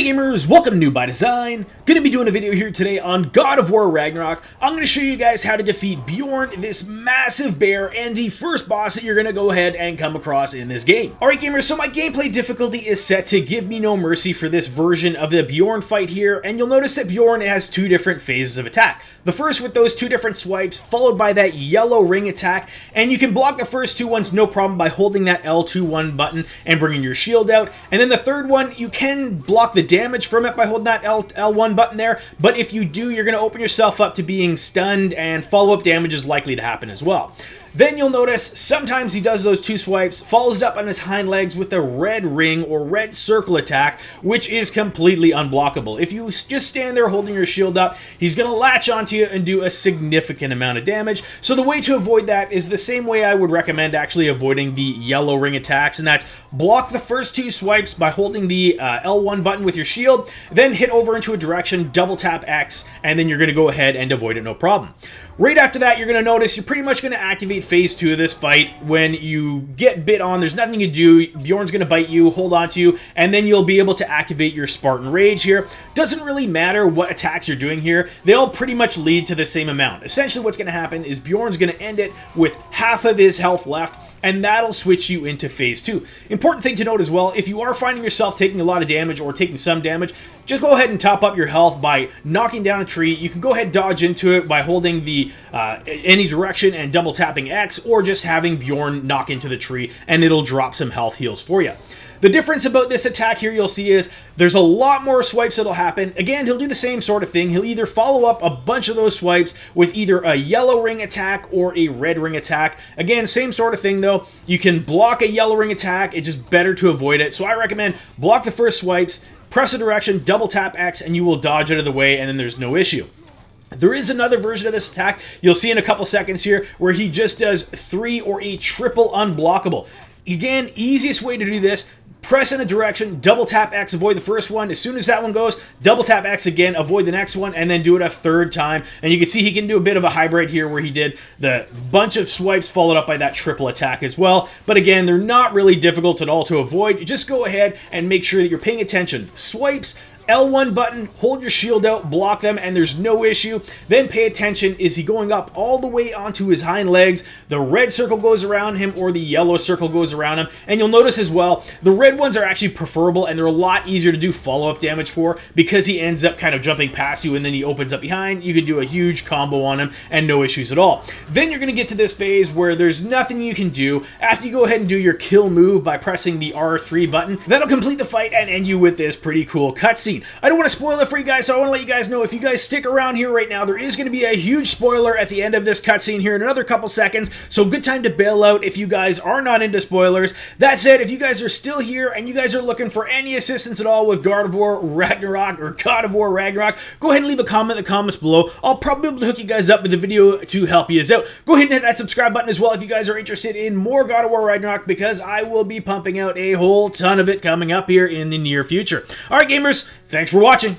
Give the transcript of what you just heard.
G'day gamers, welcome to New by Design. Gonna be doing a video here today on God of War Ragnarok. I'm gonna show you guys how to defeat Bjorn, this massive bear, and the first boss that you're gonna go ahead and come across in this game. Alright gamers, so my gameplay difficulty is set to Give Me No Mercy for this version of the Bjorn fight here, and you'll notice that Bjorn has two different phases of attack. The first with those two different swipes, followed by that yellow ring attack, and you can block the first two ones no problem by holding that L21 button and bringing your shield out, and then the third one, you can block the damage from it by holding that L1 button there, but if you do, you're going to open yourself up to being stunned, and follow-up damage is likely to happen as well. Then you'll notice sometimes he does those two swipes, follows up on his hind legs with a red ring or red circle attack, which is completely unblockable. If you just stand there holding your shield up, he's going to latch onto you and do a significant amount of damage. So the way to avoid that is the same way I would recommend actually avoiding the yellow ring attacks, and that's block the first two swipes by holding the L1 button with your shield, then hit over into a direction, double tap X, and then you're going to go ahead and avoid it no problem. Right after that, you're going to notice you're pretty much going to activate phase 2 of this fight. When you get bit on, there's nothing you can do. Bjorn's going to bite you, hold on to you, and then you'll be able to activate your Spartan Rage here. Doesn't really matter what attacks you're doing here. They all pretty much lead to the same amount. Essentially what's going to happen is Bjorn's going to end it with half of his health left, and that'll switch you into phase 2. Important thing to note as well, if you are finding yourself taking a lot of damage or taking some damage, just go ahead and top up your health by knocking down a tree. You can go ahead and dodge into it by holding the any direction and double tapping X, or just having Bjorn knock into the tree and it'll drop some health heals for you. The difference about this attack here you'll see is there's a lot more swipes that'll happen. Again, he'll do the same sort of thing. He'll either follow up a bunch of those swipes with either a yellow ring attack or a red ring attack. Again, same sort of thing though. You can block a yellow ring attack. It's just better to avoid it. So I recommend block the first swipes, press a direction, double tap X, and you will dodge out of the way, and then there's no issue. There is another version of this attack you'll see in a couple seconds here where he just does 3 or a triple unblockable. Again, easiest way to do this, press in a direction, double tap X, avoid the first one. As soon as that one goes, double tap X again, avoid the next one, and then do it a third time. And you can see he can do a bit of a hybrid here where he did the bunch of swipes followed up by that triple attack as well. But again, they're not really difficult at all to avoid. You just go ahead and make sure that you're paying attention. Swipes, L1 button, hold your shield out, block them, and there's no issue. Then pay attention, is he going up all the way onto his hind legs? The red circle goes around him or the yellow circle goes around him. And you'll notice as well, the red ones are actually preferable and they're a lot easier to do follow-up damage for because he ends up kind of jumping past you and then he opens up behind. You can do a huge combo on him and no issues at all. Then you're going to get to this phase where there's nothing you can do after you go ahead and do your kill move by pressing the R3 button. That'll complete the fight and end you with this pretty cool cutscene. I don't want to spoil it for you guys, so I want to let you guys know, if you guys stick around here right now, there is going to be a huge spoiler at the end of this cutscene here in another couple seconds, so good time to bail out if you guys are not into spoilers. That said, if you guys are still here and you guys are looking for any assistance at all with God of War Ragnarok or God of War Ragnarok, go ahead and leave a comment in the comments below. I'll probably be able to hook you guys up with a video to help you out. Go ahead and hit that subscribe button as well if you guys are interested in more God of War Ragnarok, because I will be pumping out a whole ton of it coming up here in the near future. Alright gamers, thanks for watching.